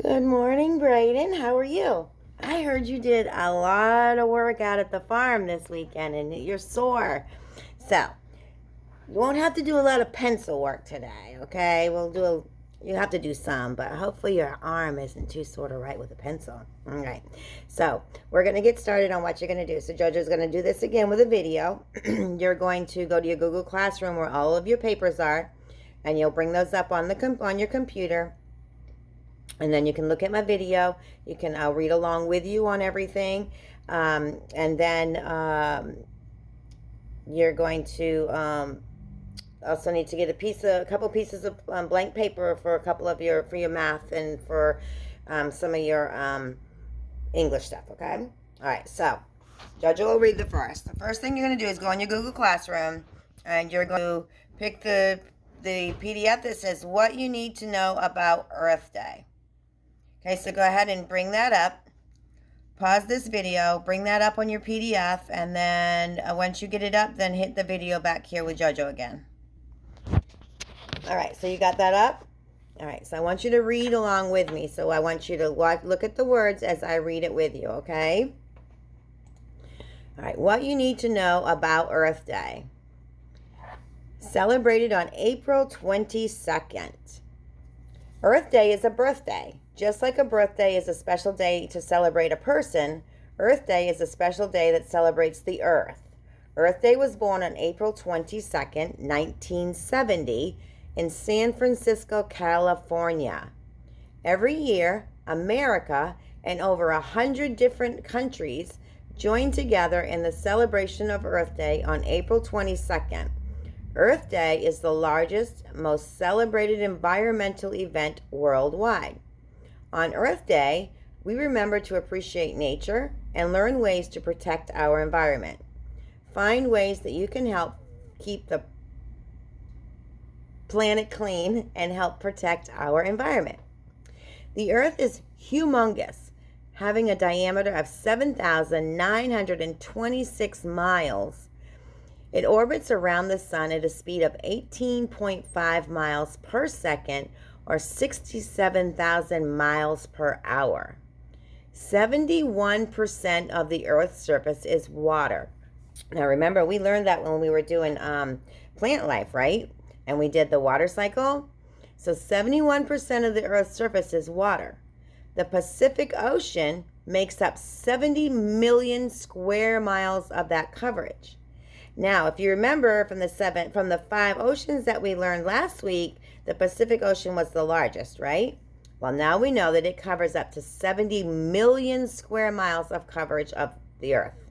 Good morning, Brayden. How are you? I heard you did a lot of work out at the farm this weekend and you're sore. So, you won't have to do a lot of pencil work today, okay? You have to do some, but hopefully your arm isn't too sore to write with a pencil. All right. So, we're going to get started on what you're going to do. So, JoJo's going to do this again with a video. You're going to go to your Google Classroom where all of your papers are, and you'll bring those up on your computer. And then you can look at my video. I'll read along with you on everything. And then you're going to also need to get a couple pieces of blank paper for for your math and for some of your English stuff, okay? All right, so JoJo will read the first. The first thing you're going to do is go in your Google Classroom, and you're going to pick the PDF that says what you need to know about Earth Day. Okay, so go ahead and bring that up. Pause this video, bring that up on your PDF, and then once you get it up, then hit the video back here with JoJo again. All right, so you got that up? All right, so I want you to read along with me. So I want you to look at the words as I read it with you, okay? All right, what you need to know about Earth Day. Celebrated on April 22nd. Earth Day is a birthday. Just like a birthday is a special day to celebrate a person, Earth Day is a special day that celebrates the Earth. Earth Day was born on April 22nd, 1970, in San Francisco, California. Every year, America and over 100 different countries join together in the celebration of Earth Day on April 22nd. Earth Day is the largest, most celebrated environmental event worldwide. On Earth Day, we remember to appreciate nature and learn ways to protect our environment. Find ways that you can help keep the planet clean and help protect our environment. The Earth is humongous, having a diameter of 7,926 miles. It orbits around the sun at a speed of 18.5 miles per second, or 67,000 miles per hour. 71% of the Earth's surface is water. Now remember, we learned that when we were doing plant life, right? And we did the water cycle. So 71% of the Earth's surface is water. The Pacific Ocean makes up 70 million square miles of that coverage. Now, if you remember from the 5 oceans that we learned last week, the Pacific Ocean was the largest, right? Well, now we know that it covers up to 70 million square miles of coverage of the Earth.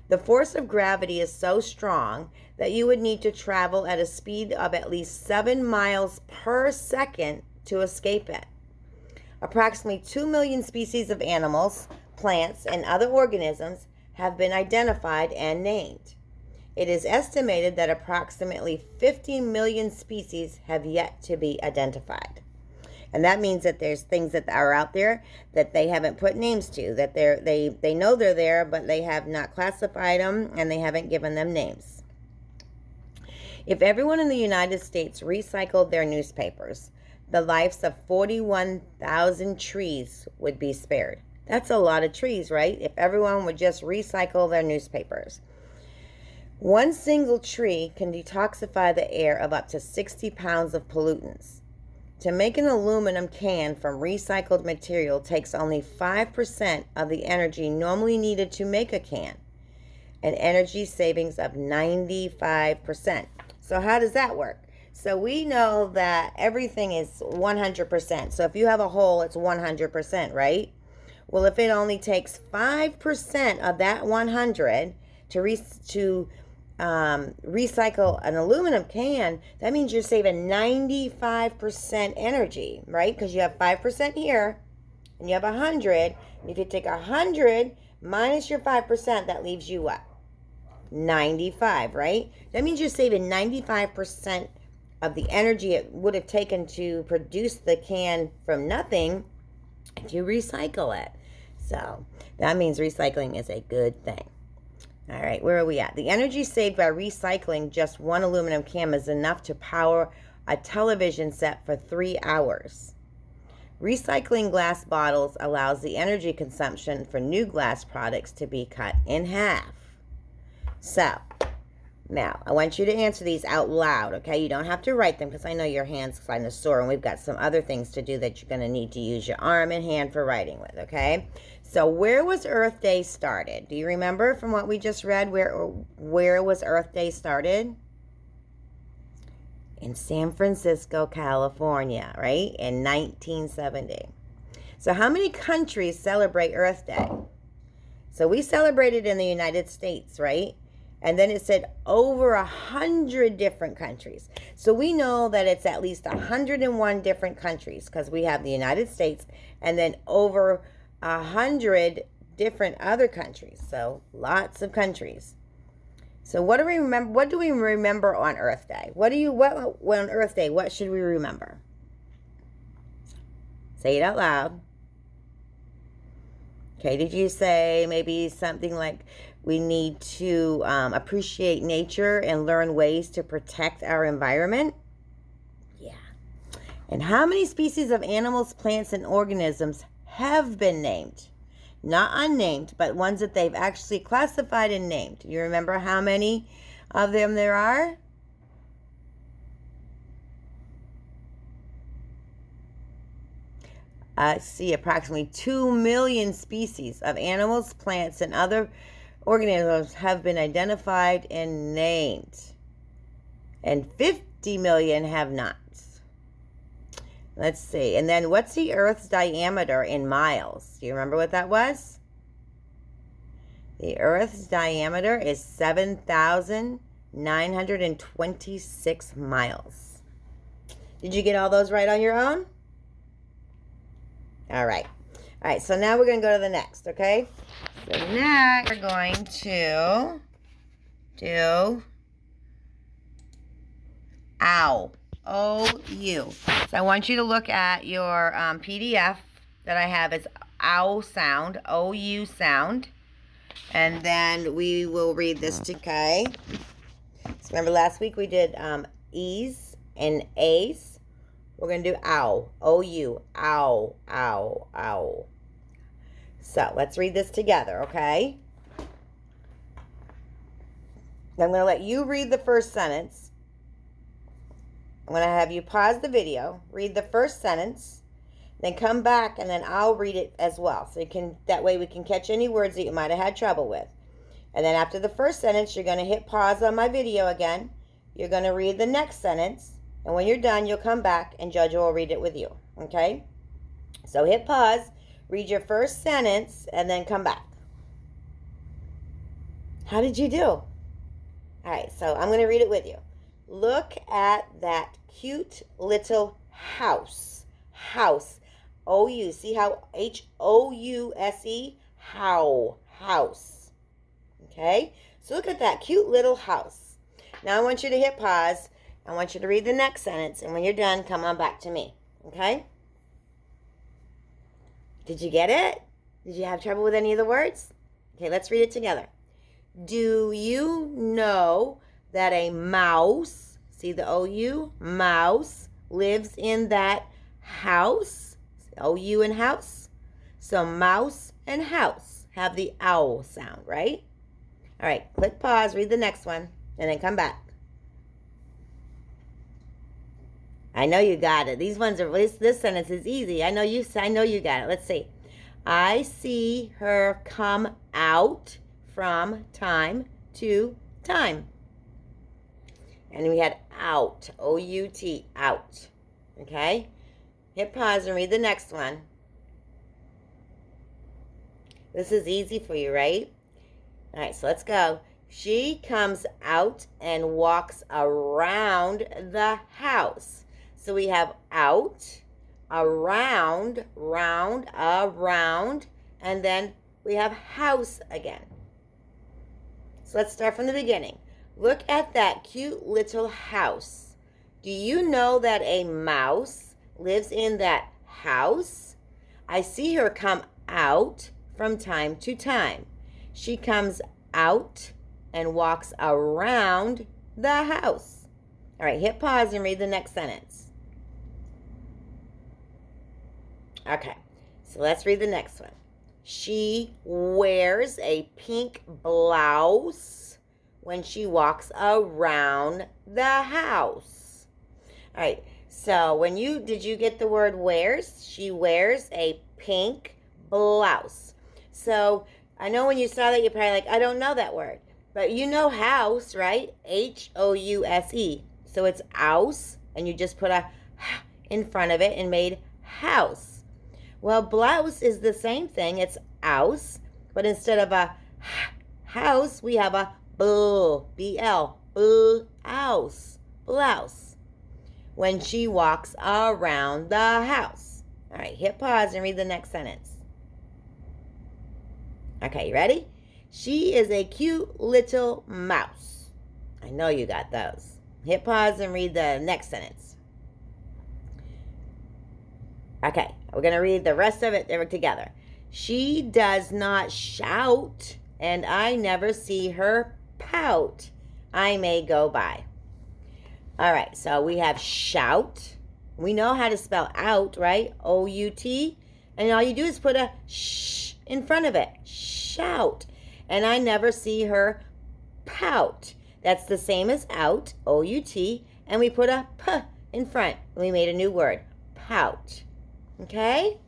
The force of gravity is so strong that you would need to travel at a speed of at least 7 miles per second to escape it. Approximately 2 million species of animals, plants, and other organisms have been identified and named. It is estimated that approximately 50 million species have yet to be identified. And that means that there's things that are out there that they haven't put names to, that they know they're there, but they have not classified them and they haven't given them names. If everyone in the United States recycled their newspapers, the lives of 41,000 trees would be spared. That's a lot of trees, right? If everyone would just recycle their newspapers. One single tree can detoxify the air of up to 60 pounds of pollutants. To make an aluminum can from recycled material takes only 5% of the energy normally needed to make a can, an energy savings of 95%. So how does that work? So we know that everything is 100%. So if you have a hole, it's 100%, right? Well, if it only takes 5% of that 100 to recycle an aluminum can, that means you're saving 95% energy, right? Because you have 5% here and you have 100. If you take 100 minus your 5%, that leaves you what? 95, right? That means you're saving 95% of the energy it would have taken to produce the can from nothing if you recycle it. So that means recycling is a good thing. All right, where are we at? The energy saved by recycling just one aluminum can is enough to power a television set for 3 hours. Recycling glass bottles allows the energy consumption for new glass products to be cut in half. So, now, I want you to answer these out loud, okay? You don't have to write them because I know your hand's kind of sore and we've got some other things to do that you're going to need to use your arm and hand for writing with, okay? So, where was Earth Day started? Do you remember from what we just read where was Earth Day started? In San Francisco, California, right? In 1970. So, how many countries celebrate Earth Day? So, we celebrated in the United States, right? And then it said over 100 different countries. So we know that it's at least 101 different countries because we have the United States and then over 100 different other countries. So lots of countries. So what do we remember? What do we remember on Earth Day? What on Earth Day? What should we remember? Say it out loud. Okay, did you say maybe something like we need to appreciate nature and learn ways to protect our environment? Yeah. And how many species of animals, plants, and organisms have been named? Not unnamed, but ones that they've actually classified and named. You remember how many of them there are? See, approximately 2 million species of animals, plants, and other organisms have been identified and named, and 50 million have not. Let's see. And then what's the Earth's diameter in miles? Do you remember what that was? The Earth's diameter is 7,926 miles. Did you get all those right on your own? All right. All right, so now we're going to go to the next, okay? So next, we're going to do OW. O-U. So I want you to look at your PDF that I have as OW sound, O-U sound. And then we will read this, okay? So remember last week we did E's and A's. We're going to do OW. O-U. OW. OW. OW. So let's read this together, okay? I'm going to let you read the first sentence. I'm going to have you pause the video, read the first sentence, then come back, and then I'll read it as well. So that way we can catch any words that you might have had trouble with. And then after the first sentence, you're going to hit pause on my video again. You're going to read the next sentence. And when you're done, you'll come back and Jojo will read it with you. Okay? So hit pause, read your first sentence, and then come back. How did you do? All right, so I'm going to read it with you. Look at that cute little house. House. O-U. See how? H-O-U-S-E. How. House. Okay? So look at that cute little house. Now I want you to hit pause. I want you to read the next sentence. And when you're done, come on back to me. Okay? Did you get it? Did you have trouble with any of the words? Okay, let's read it together. Do you know that a mouse, see the O-U, mouse, lives in that house? O-U and house. So mouse and house have the owl sound, right? All right, click pause, read the next one, and then come back. I know you got it. These ones are, this sentence is easy. I know you got it. Let's see. I see her come out from time to time. And we had out, O-U-T, out. Okay? Hit pause and read the next one. This is easy for you, right? All right, so let's go. She comes out and walks around the house. So we have out, around, round, around, and then we have house again. So let's start from the beginning. Look at that cute little house. Do you know that a mouse lives in that house? I see her come out from time to time. She comes out and walks around the house. All right, hit pause and read the next sentence. Okay, so let's read the next one. She wears a pink blouse when she walks around the house. All right, so did you get the word wears? She wears a pink blouse. So I know when you saw that, you're probably like, I don't know that word. But you know house, right? House. So it's house, and you just put a in front of it and made house. Well, blouse is the same thing. It's house, but instead of a house, we have a B-L, blouse, blouse. When she walks around the house. All right, hit pause and read the next sentence. Okay, you ready? She is a cute little mouse. I know you got those. Hit pause and read the next sentence. Okay, we're going to read the rest of it together. She does not shout, and I never see her pout. I may go by. All right, so we have shout. We know how to spell out, right? O-U-T. And all you do is put a sh in front of it. Shout. And I never see her pout. That's the same as out, O-U-T. And we put a p in front. We made a new word, pout. Okay?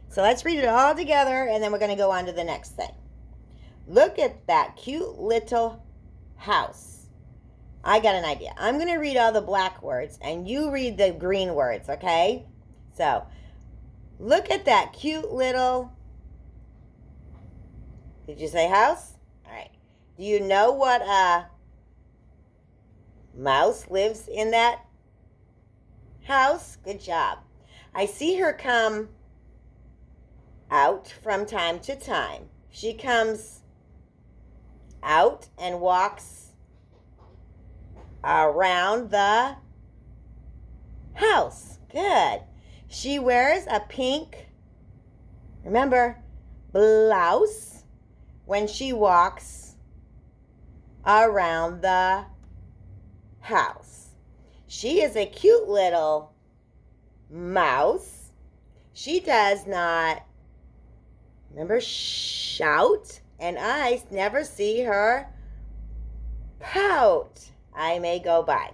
So let's read it all together, and then we're going to go on to the next thing. Look at that cute little house. I got an idea. I'm going to read all the black words, and you read the green words, okay? So, look at that cute little... Did you say house? All right. Do you know what mouse lives in that house? Good job. I see her come out from time to time. She comes out and walks around the house. Good. She wears a pink, remember, blouse when she walks around the house. She is a cute little mouse. She does not, remember, shout, and I never see her pout. I may go by.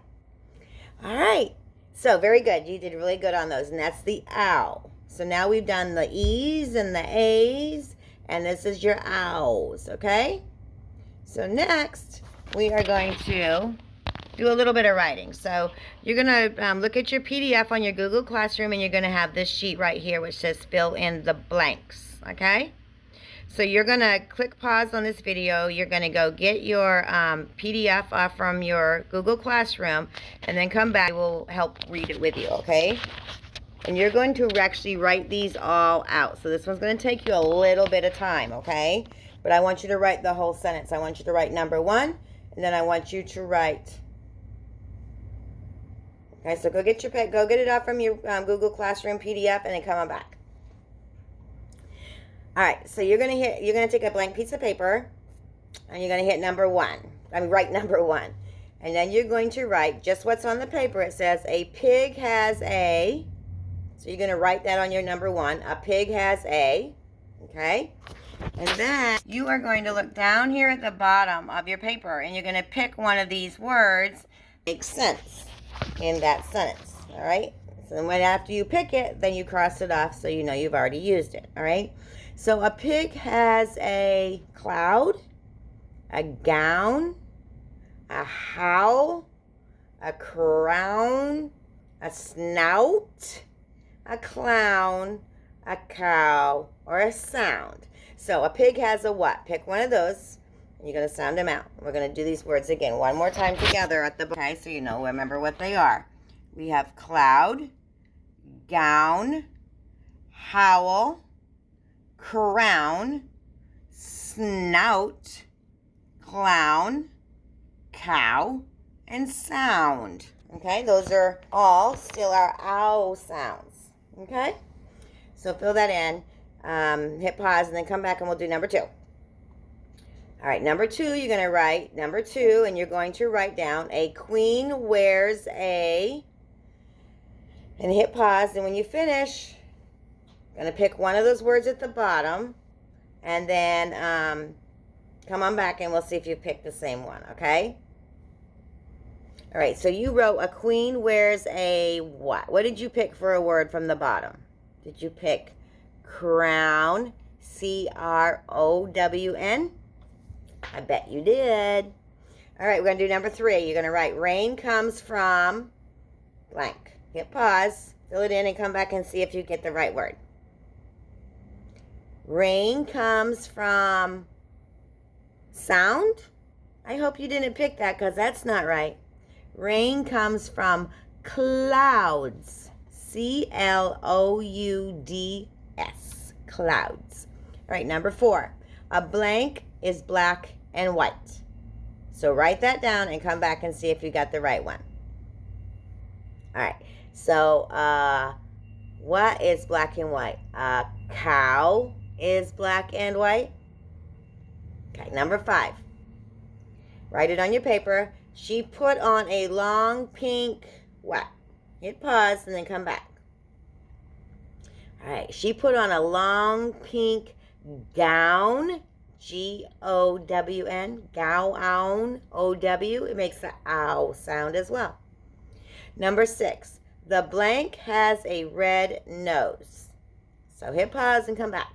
All right. So very good. You did really good on those, and that's the ow. So now we've done the E's and the A's, and this is your ows, okay? So next, we are going to do a little bit of writing. So you're going to look at your PDF on your Google Classroom, and you're going to have this sheet right here which says fill in the blanks, okay? So you're going to click pause on this video. You're going to go get your PDF from your Google Classroom, and then come back. We'll help read it with you, okay? And you're going to actually write these all out. So this one's going to take you a little bit of time, okay? But I want you to write the whole sentence. I want you to write number 1, and then I want you to write... Okay, so go get it out from your Google Classroom PDF, and then come on back. All right, so you're gonna take a blank piece of paper, and you're gonna hit number 1. Write number 1, and then you're going to write just what's on the paper. It says a pig has a. So you're gonna write that on your number 1. A pig has a. Okay, and then you are going to look down here at the bottom of your paper, and you're gonna pick one of these words that makes sense in that sentence. All right. So then after you pick it, then you cross it off so you know you've already used it. All right. So a pig has a cloud, a gown, a howl, a crown, a snout, a clown, a cow, or a sound. So a pig has a what? Pick one of those, and you're going to sound them out. We're going to do these words again one more time together at the okay, so you know, remember what they are. We have cloud, gown, howl, crown, snout, clown, cow, and sound. Okay, those are all still our ow sounds. Okay, so fill that in, hit pause, and then come back and we'll do number 2. All right, number 2, you're going to write number 2, and you're going to write down a queen wears a, and hit pause, and when you finish, Gonna pick one of those words at the bottom, and then come on back and we'll see if you picked the same one, okay? All right, so you wrote a queen wears a what? What did you pick for a word from the bottom? Did you pick crown, C-R-O-W-N? I bet you did. All right, we're going to do number 3. You're going to write rain comes from blank. Hit pause, fill it in, and come back and see if you get the right word. Rain comes from sound? I hope you didn't pick that because that's not right. Rain comes from clouds. C-L-O-U-D-S. Clouds. All right, number 4. A blank is black and white. So write that down and come back and see if you got the right one. All right, so what is black and white? A cow is black and white. Okay, number 5. Write it on your paper. She put on a long pink what? Hit pause and then come back. All right, she put on a long pink gown. G-O-W-N. Gown. O-W. It makes the ow sound as well. Number 6. The blank has a red nose. So hit pause and come back.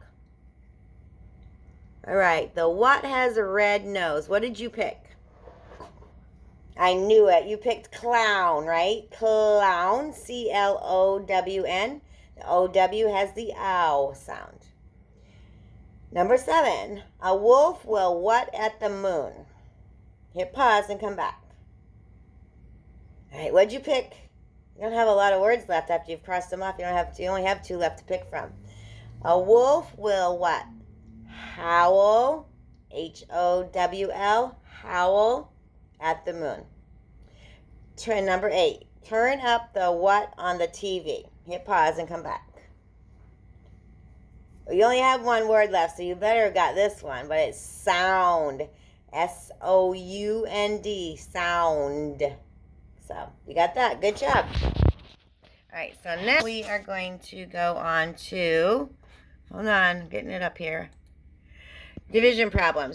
All right, the what has a red nose? What did you pick? I knew it. You picked clown, right? Clown, C-L-O-W-N. The O-W has the ow sound. Number 7. A wolf will what at the moon? Hit pause and come back. All right, what'd you pick? You don't have a lot of words left after you've crossed them off. You only have 2 left to pick from. A wolf will what? Howl, H-O-W-L, howl at the moon. Number 8. Turn up the what on the TV. Hit pause and come back. You only have 1 word left, so you better have got this one, but it's sound. S-O-U-N-D, sound. So, you got that. Good job. All right, so now we are going to go on to, hold on, getting it up here, division problems.